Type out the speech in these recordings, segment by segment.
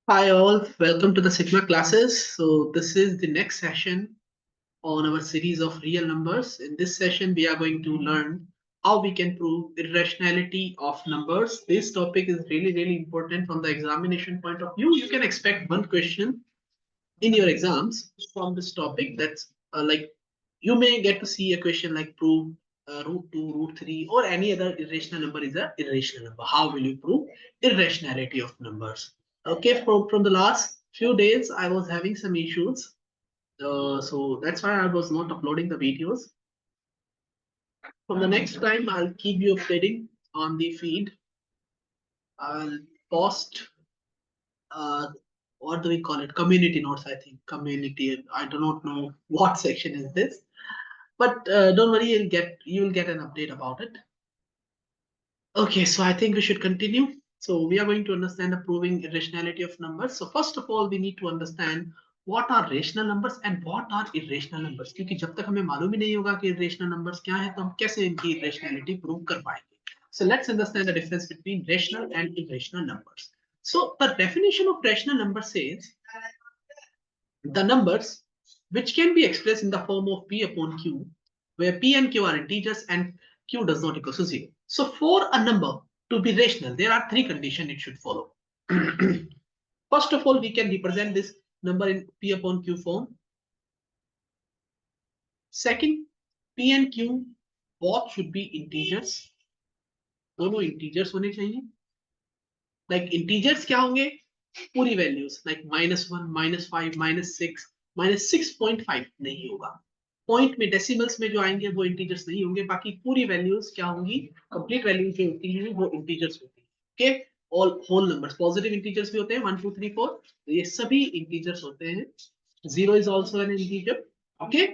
Hi all, welcome to the Sigma classes. So this is the next session on our series of real numbers. In this session, we are going to learn how we can prove irrationality of numbers. This topic is really important from the examination point of view. You can expect one question in your exams from this topic. That's like you may get to see a question like prove root 2, root 3 or any other irrational number is a irrational number. How will you prove irrationality of numbers? Okay, from the last few days I was having some issues. So that's why I was not uploading the videos. From the next time I'll keep you updating on the feed. I'll post uh, what do we call it? Community notes, I think. Community. I do not know what section is this. But don't worry, you'll get an update about it. Okay, so I think we should continue. So we are going to understand the proving irrationality of numbers. So first of all, we need to understand what are rational numbers and what are irrational numbers. क्योंकि जब तक हमें मालूम ही नहीं होगा कि irrational numbers क्या है, तो हम कैसे इनकी irrationality prove कर पाएंगे. So let's understand the difference between rational and irrational numbers. So the definition of rational number says the numbers which can be expressed in the form of p upon q, where p and q are integers and q does not equal to 0. So for a number to be rational, there are three conditions it should follow. First of all, we can represent this number in p upon q form. Second, p and q both should be integers. दोनों integers होने चाहिए. Like integers क्या होंगे? पूरी values like -1, -5, -6, -6.5 नहीं होगा. Point में decimals में जो आएंगे वो इंटीजर्स नहीं होंगे. बाकी पूरी वैल्यूज क्या होंगी? कंप्लीट वैल्यूज जो होती हैं वो इंटीजर्स होती हैं. Okay, all whole numbers positive integers भी होते हैं 1 2 3 4. तो ये सभी इंटीजर्स होते हैं. 0 is also an integer. Okay,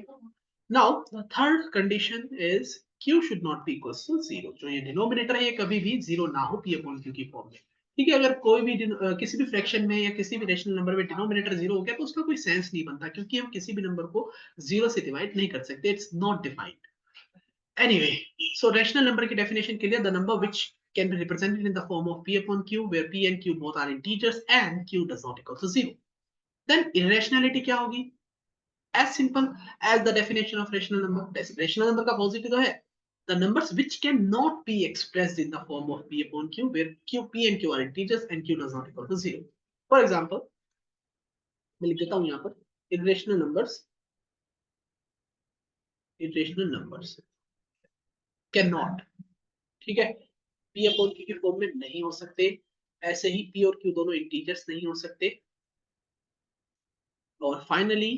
now the third condition is q should not be equal to 0. जो ये डिनोमिनेटर है ये कभी भी 0 ना हो p अपॉन q की फॉर्म में. ठीक है, अगर कोई भी किसी भी फ्रैक्शन में या किसी भी रेशनल नंबर में डिनोमिनेटर 0 हो गया तो उसका कोई सेंस नहीं बनता, क्योंकि हम किसी भी नंबर को 0 से डिवाइड नहीं कर सकते. It's not defined. Anyway, so rational number की डेफिनेशन के लिए the number which can be represented in the form of p upon q, where p and q both are integers and q does not equal to 0. Then irrationality क्या होगी? As simple as the definition of rational number. Rational number का positive तो है. The numbers which cannot be expressed in the form of p upon q, where p and q are integers and q does not equal to 0. For example, मैं लिख देता हूं यहाँ पर irrational numbers cannot. ठीक है, p अपॉन q की form में नहीं हो सकते. ऐसे ही p और q दोनों इंटीजर्स नहीं हो सकते. और finally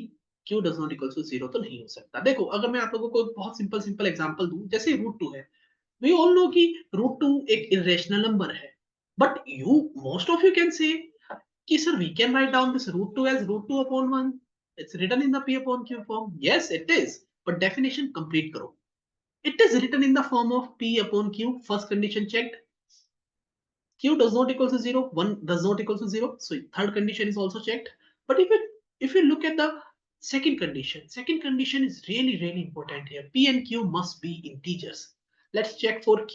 q does not equal to 0 तो नहीं हो सकता. देखो, अगर मैं आप लोगों को बहुत सिंपल एग्जांपल दूं, जैसे रूट 2 है. वी ऑल नो कि रूट 2 एक इरेशनल नंबर है. But you most of you can say कि sir we can write down this root 2 as root 2 upon 1. It's written in the p upon q form. Yes it is, but definition complete करो. It is written in the form of p upon q. First condition checked. Q does not equal to 0. 1 does not equal to 0. So third condition is also checked. But if you look at the second condition is really important here. P and Q must be integers. Let's check for Q.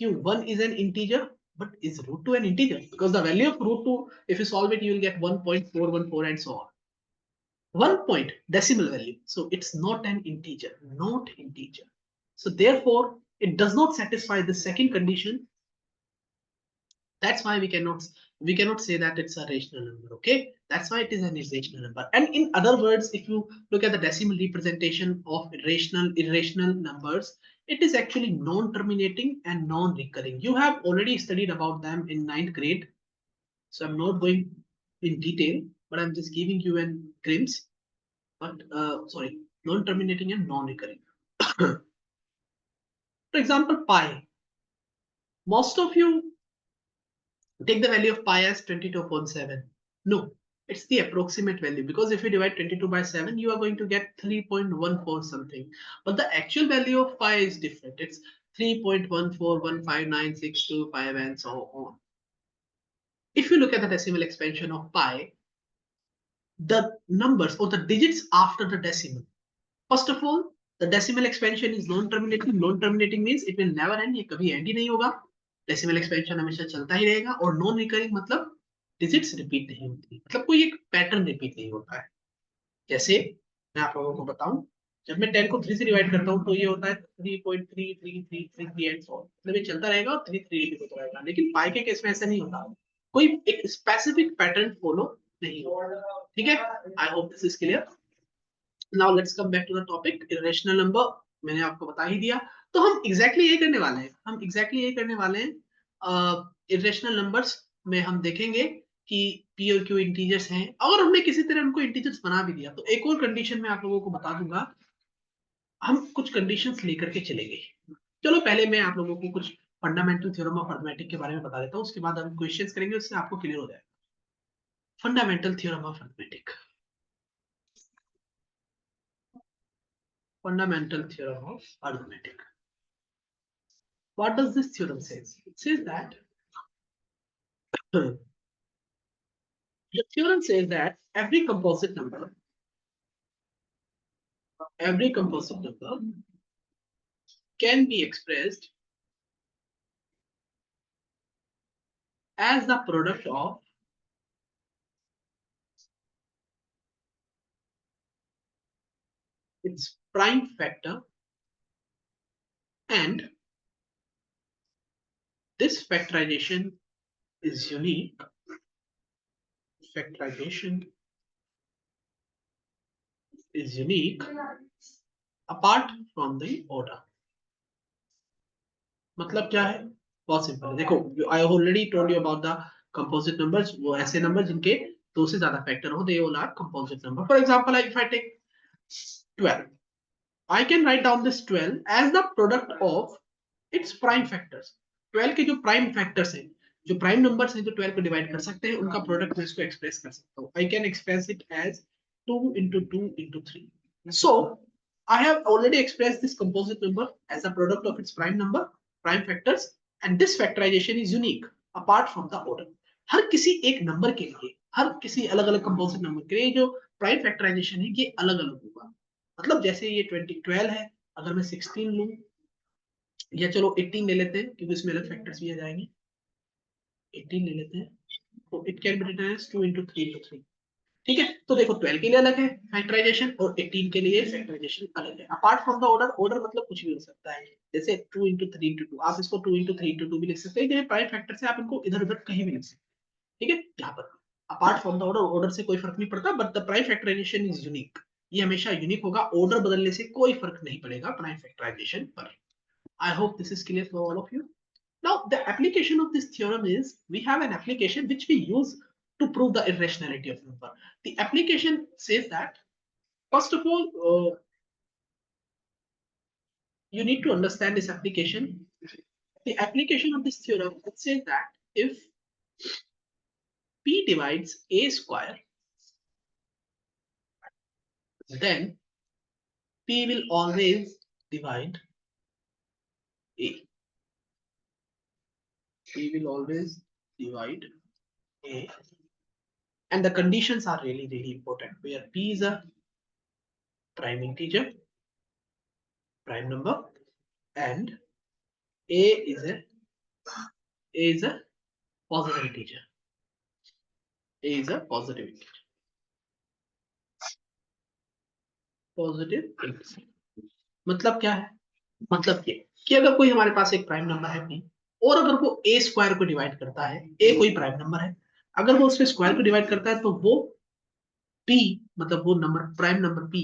Q1 is an integer, but is root 2 an integer? Because the value of root 2, if you solve it, you will get 1.414 and so on. 1 point decimal value. So it's not an integer, not integer. So therefore, it does not satisfy the second condition. That's why we cannot say that it's a rational number. Okay, that's why it is an irrational number. And in other words, if you look at the decimal representation of irrational numbers, it is actually non-terminating and non-recurring. You have already studied about them in 9th grade, so I'm not going in detail, but I'm just giving you an glimpse. But sorry, non-terminating and non-recurring. For example, pi. Most of you take the value of pi as 22.7. No, it's the approximate value, because if you divide 22 by 7, you are going to get 3.14 something. But the actual value of pi is different. It's 3.1415962 and so on. If you look at the decimal expansion of pi, the numbers or the digits after the decimal. First of all, the decimal expansion is non-terminating. Non-terminating means it will never end. ये कभी end ही नहीं होगा. Decimal expansion हमेशा चलता ही रहेगा. और non-recurring मतलब digits repeat नहीं होती, मतलब कोई एक पैटर्न रिपीट नहीं होता है। जैसे मैं आप लोगों को बताऊं, जब मैं 10 को 3 से डिवाइड करता हूँ तो ये होता है 3.33333 एंड सो, मतलब ये चलता रहेगा और 3 रिपीट होता रहेगा। लेकिन पाई के केस में ऐसा नहीं होता, कोई एक स्पेसिफिक पैटर्न फॉलो नहीं होता। ठीक है, I hope this is clear. Now let's come back to the topic irrational number. मैंने आपको बता ही दिया। तो हम एग्जैक्टली यही करने वाले हैं, हम एग्जैक्टली यही करने वाले हैं। इरेशनल नंबर्स में हम देखेंगे कि पी और क्यू इंटीजर्स हैं। अगर हमने किसी तरह उनको इंटीजर्स बना भी दिया तो एक और कंडीशन मैं आप लोगों को बता दूंगा, हम कुछ कंडीशंस लेकर के चलेंगे। चलो पहले मैं आप लोगों को कुछ फंडामेंटल थ्योरम ऑफ अरिथमेटिक के बारे में बता देता हूँ, उसके बाद हम क्वेश्चंस करेंगे, उससे आपको क्लियर हो जाएगा। Fundamental theorem of arithmetic, fundamental theorem of arithmetic. What does this theorem says? It says that the theorem says that every composite number can be expressed as the product of its prime factor, and this factorization is unique. Factorization is unique apart from the order. मतलब क्या है? बहुत simple है, देखो I already told you about the composite numbers. वो ऐसे number जिनके दो से ज्यादा फैक्टर हो, they all are composite number. For example if I take 12, I can write down this 12 as the product of its prime factors। 12 के जो prime factors हैं, जो प्राइम नंबर्स हैं जो 12 को डिवाइड कर सकते हैं, उनका प्रोडक्ट मैं इसको एक्सप्रेस कर सकता हूँ। I can express it as 2 into 2 into 3। So I have already expressed this composite number as a product of its prime number, prime factors, and this factorization is unique apart from the order। हर किसी एक number के लिए, हर किसी अलग अलग composite number के लिए जो प्राइम फैक्टराइजेशन है ये अलग अलग होगा। मतलब जैसे ये 12 है, अगर मैं 16 लूं, या चलो 18 ले लेते हैं क्योंकि इसमें अलग फैक्टर्स भी आ जाएंगे। 18 ले लेते हैं, तो it can be written as 2 into 3 into 3। ठीक है, तो देखो 12 के लिए अलग है फैक्टराइजेशन और 18 के लिए फैक्टराइजेशन अलग है। Apart from the order, order मतलब कुछ भी हो सकता है, जैसे 2 into 3 into 2, आप इसको 2 into 3 into 2 भी लिख सकते हैं। जो प्राइम फैक्टर से आप इनको इधर उधर कहीं भी लिख सकते हैं। ठीक है, यहाँ पर apart from the order, order से कोई फर्क नहीं पड़ता, but the prime factorisation is unique. ये हमेशा यूनिक होगा, ऑर्डर बदलने से कोई फर्क नहीं पड़ेगा प्राइम फैक्टराइजेशन पर। I hope this is clear for all of you. Now, the application of this theorem is, we have an application which we use to prove the irrationality of number. The application says that, first of all, you need to understand this application. The application of this theorem, it says that if P divides A square, then P will always divide A. P will always divide A. And the conditions are really, really important, where P is a prime integer, prime number, and A is a positive integer. A is a positive integer. Positive integer मतलब क्या है? मतलब ये कि अगर कोई हमारे पास एक प्राइम नंबर है p, और अगर वो a स्क्वायर को डिवाइड करता है, a कोई प्राइम नंबर है, अगर वो उसके स्क्वायर को डिवाइड करता है तो वो p, मतलब वो number prime number p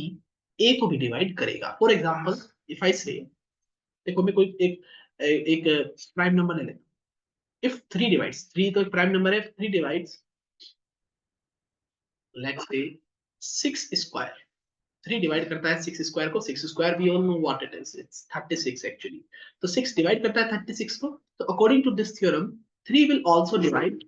a को भी डिवाइड करेगा। फॉर एग्जांपल इफ आई से, देखो मैं कोई एक एक प्राइम नंबर ले लेता हूं। इफ 3 डिवाइड्स, 3 तो एक प्राइम नंबर है, 3 divides let's say 6 square, 3 divide करता है 6 स्क्वायर को। 6 square we all know what it is, it's 36 actually. तो 6 डिवाइड करता है 36 को, तो according to this theorem 3 will also divide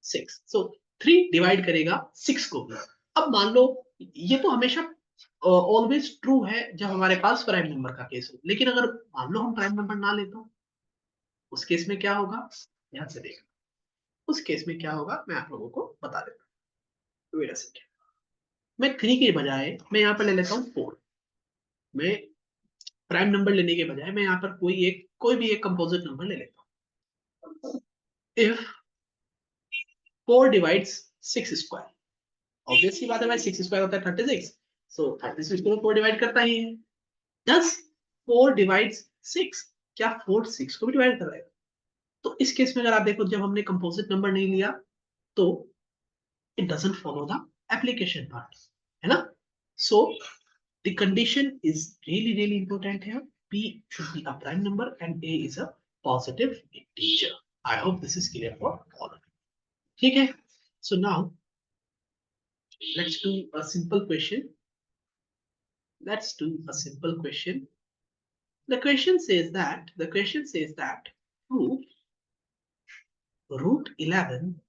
6। So 3 divide करेगा 6 को भी। अब मान लो, ये तो हमेशा ऑलवेज ट्रू है जब हमारे पास प्राइम नंबर का केस हो, लेकिन अगर मान लो हम प्राइम नंबर ना ले तो उस केस में क्या होगा, ध्यान से देखना। उस केस में क्या होगा मैं आप लोगों को बता देता हूँ। वेट अ सेकंड, मैं 3 के बजाय मैं यहाँ पर ले लेता हूँ 4। मैं प्राइम नंबर लेने के बजाय मैं यहाँ पर कोई भी एक कंपोजिट नंबर ले लेता हूँ। If 4 divides 6 square. ऑब्वियसली बात है भाई, 6 स्क्वायर होता है 36, सो 36 को 4 डिवाइड करता ही है. Does 4 divides 6? क्या 4 6 को भी डिवाइड कर रहा है? तो इस केस में अगर आप देखो, जब हमने कंपोजिट नंबर नहीं लिया तो it doesn't follow the application part, है ना? So the condition is really important here. P should be a prime number and A is a positive integer. I hope this is clear for all of you. ठीक है? So now let's do a simple question. Let's do a simple question. The question says that prove root 11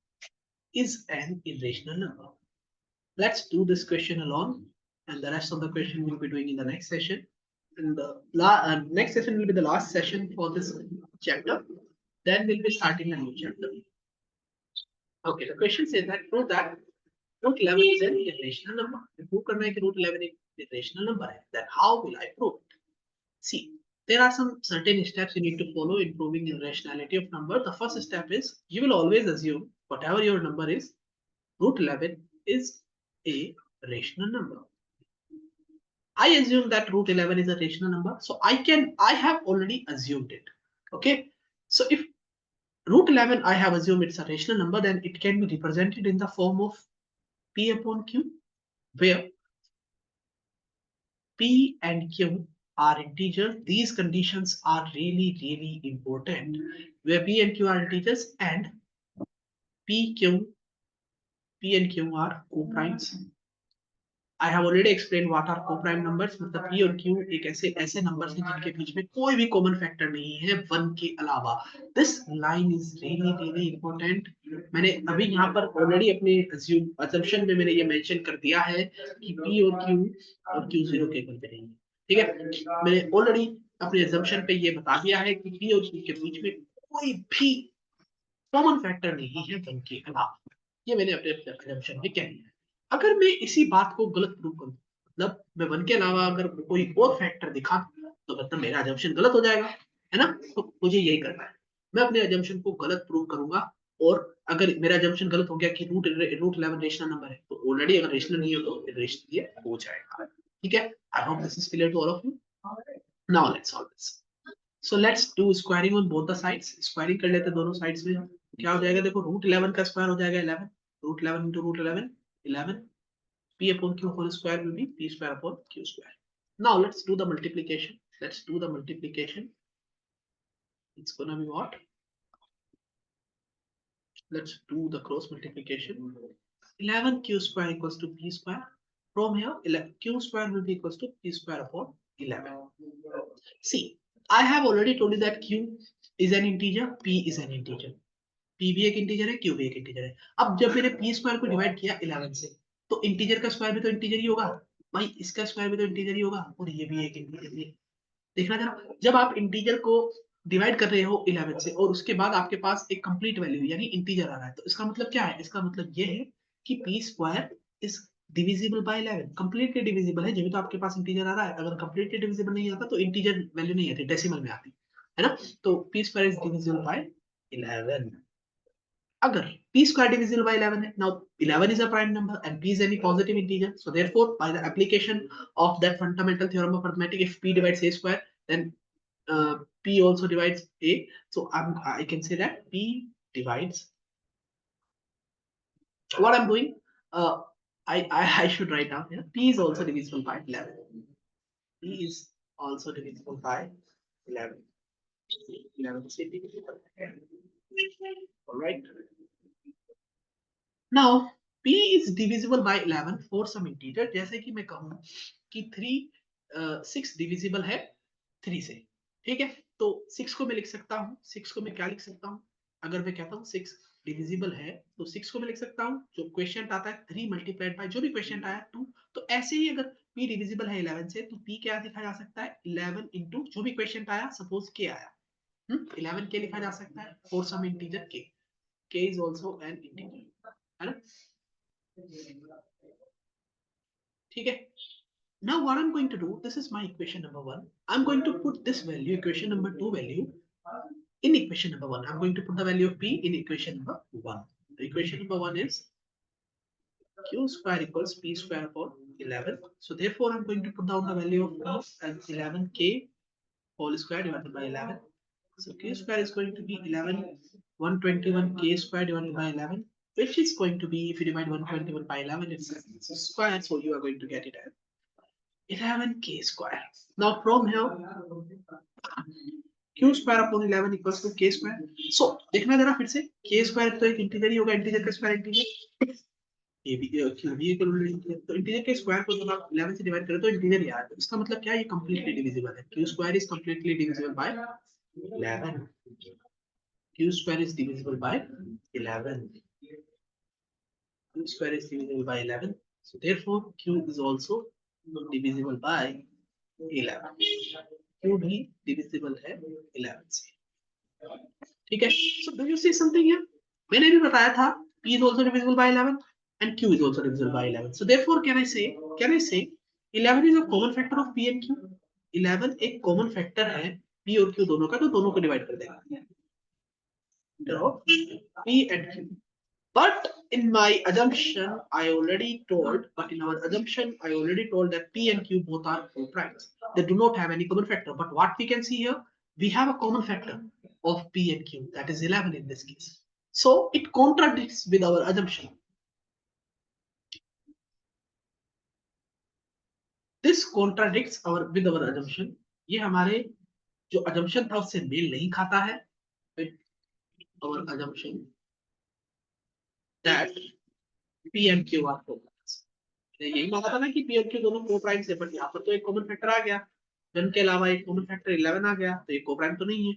is an irrational number. Let's do this question alone, and the rest of the question we'll be doing in the next session. And the next session will be the last session for this chapter. Then we'll be starting a new chapter. Okay, the question says that prove that root 11 is an irrational number. Prove करना है कि root 11 एक irrational number है. Then how will I prove it? See, there are some certain steps you need to follow in proving the rationality of number. The first step is you will always assume whatever your number is, root 11 is a rational number. I assume that root 11 is a rational number, so I have already assumed it. Okay, so if root 11 I have assumed it's a rational number, then it can be represented in the form of P upon Q, where P and Q are integers. These conditions are really important, where P and Q are integers and P and Q are co-primes. I have already explained what are co-prime numbers. मतलब P और Q एक ऐसे numbers हैं जिनके बीच में कोई भी common factor नहीं है 1 के अलावा. This line is really important. मैंने अभी यहाँ पर already अपने assumption में मैंने ये mention कर दिया है कि P और Q 0 के इक्वल पे नहीं है. ठीक है, मैंने already अपने assumption पे ये बता दिया है कि P और Q के बीच में कोई भी common factor नहीं है 1 के अलावा. ये मैंने अपने assumption में कह दिया है. अगर मैं इसी बात को गलत प्रूव करूं, मतलब मैं 1 के अलावा अगर कोई और फैक्टर दिखा, तो मतलब मेरा अजम्पशन गलत हो जाएगा, है ना? तो मुझे यही करना है, मैं अपने अजम्पशन को गलत प्रूव करूंगा. और अगर मेरा अजम्पशन गलत हो गया कि रूट 11 रेशनल नंबर है, तो ऑलरेडी अगर रेशनल नहीं हो तो रेशनल हो जाएगा. ठीक है, I hope this is clear to all of you. Now let's solve this. So let's do squaring on both the sides. Squaring कर लेते हैं दोनों साइड्स में. क्या हो जाएगा? देखो, रूट 11 का स्क्वायर हो जाएगा 11. Root 11 into root 11 11. P upon Q whole square will be P square upon Q square. Now let's do the multiplication. Let's do the multiplication. It's gonna be what? Let's do the cross multiplication. 11 Q square equals to P square. From here, Q square will be equals to P square upon 11. See, I have already told you that Q is an integer, P is an integer. P भी एक integer है, Q भी एक integer है. अब जब मैंने P square को डिवाइड किया 11 से, तो इंटीजर का स्क्वायर भी तो इंटीजर ही होगा भाई, इसका स्क्वायर भी तो इंटीजर ही होगा, और ये भी एक इंटीजर है. देखना जरा, जब आप इंटीजर को डिवाइड कर रहे हो 11 से और उसके बाद आपके पास एक कंप्लीट वैल्यू यानी इंटीजर आ रहा है, तो इसका मतलब क्या है? इसका मतलब ये है कि P square is divisible by 11. Completely divisible है, जब तो आपके पास इंटीजर आ रहा है. अगर कंप्लीटली डिविजिबल नहीं आता तो इंटीजर वैल्यू नहीं आती, डेसिमल में आती है ना. तो P square is divisible by 11. Agar p square divisible by 11 hai. Now 11 is a prime number and p is any positive integer. So therefore, by the application of that fundamental theorem of arithmetic, if p divides a square, then p also divides a. So I can say that p divides. What I'm doing, I should write down here. P is also divisible by 11. P is also divisible by 11. 11 is divisible. All right. Now p is divisible by 11 for some integer. जैसे कि मैं कहूँ कि 6 divisible है 3 से. ठीक है, तो 6 को मैं लिख सकता हूँ. 6 को मैं क्या लिख सकता हूँ? अगर मैं कहता हूँ 6 divisible है, तो 6 को मैं लिख सकता हूँ, जो क्वेश्चन आता है 3 मल्टीप्लाइड बाय जो भी क्वेश्चन आया 2. तो ऐसे ही अगर p divisible है 11 से, तो p क्या लिखा जा सकता है? 11 इंटू जो भी क्वेश्चन आया, सपोज k आया, 11 k लिखा जा सकता है for some integer k. k is also an integer, है ना? ठीक है. Now what I'm going to do, this is my equation number 1. I'm going to put this value, equation number 2 value, in equation number 1. I'm going to put the value of p in equation number 1. equation number 1 is q square equals p square upon 11. So therefore, I'm going to put down the value of q as 11k whole square divided by 11. So q square is going to be 11, 121 k square divided by 11, which is going to be, if you divide 121 by 11, it's a square, so you are going to get it as 11k square. Now from here, q square upon 11 equals to k square. So देखना जरा फिर से k square तो एक integer ही होगा, integer का square integer, ये भी क्यों भी एक इंटीजर, तो इंटीजर के स्क्वायर को जब आप 11 से डिवाइड करें तो इंटीजर ही आता है। इसका मतलब क्या है, ये कंप्लीटली डिविजिबल है। q square is completely divisible by 11. q square is divisible by 11. Q square is divisible by 11. So therefore q is also divisible by 11. q भी divisible है 11 से। ठीक है, so do you see something here? मैंने भी बताया था p is also divisible by 11 and q is also divisible by 11. So therefore can I say 11 is a common factor of p and q. 11 एक common factor है p और q दोनों का, तो दोनों को डिवाइड कर देगा। तो p and q. But in my assumption, but in our assumption, I already told that P and Q both are co-primes. They do not have any common factor. But what we can see here, we have a common factor of P and Q, that is 11 in this case. So it contradicts with our assumption. This contradicts with our assumption. ये हमारे जो assumption था उससे mail नहीं खाता है. With our assumption that P and Q are co-primes. यही माना था ना कि पी और क्यू दोनों को-प्राइम से, बट यहाँ पर तो एक कॉमन फैक्टर आ गया, 10 के अलावा एक कॉमन फैक्टर 11 आ गया, तो ये को-प्राइम तो नहीं है।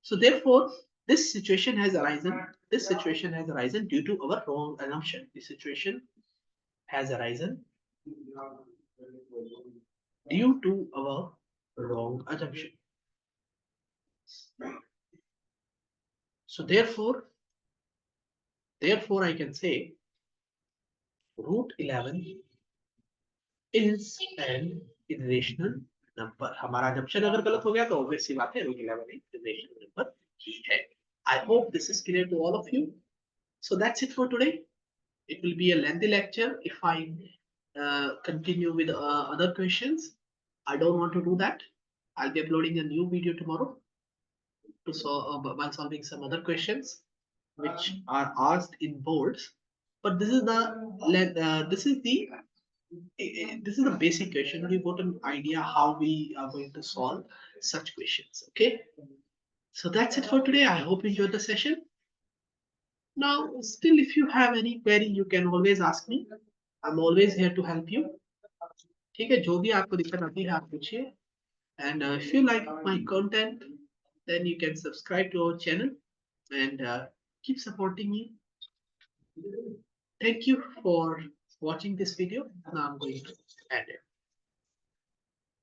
So therefore this situation has arisen due to our wrong assumption. This situation has arisen due to our wrong assumption. So therefore I can say root 11 is an irrational number. हमारा assumption अगर गलत हो गया तो obvious सी बात है, root 11 एक irrational number ही है. I hope this is clear to all of you. So that's it for today. It will be a lengthy lecture if I continue with other questions. I don't want to do that. I'll be uploading a new video tomorrow to solve by solving some other questions which are asked in boards. But this is the basic question. You got an idea how we are going to solve such questions. Okay. So that's it for today. I hope you enjoyed the session. Now, still, if you have any query, you can always ask me. I'm always here to help you. ठीक है, जो भी आपको दिक्कत आती है आप पूछिए. And if you like my content, then you can subscribe to our channel and keep supporting me. Thank you for watching this video. Now I'm going to end it.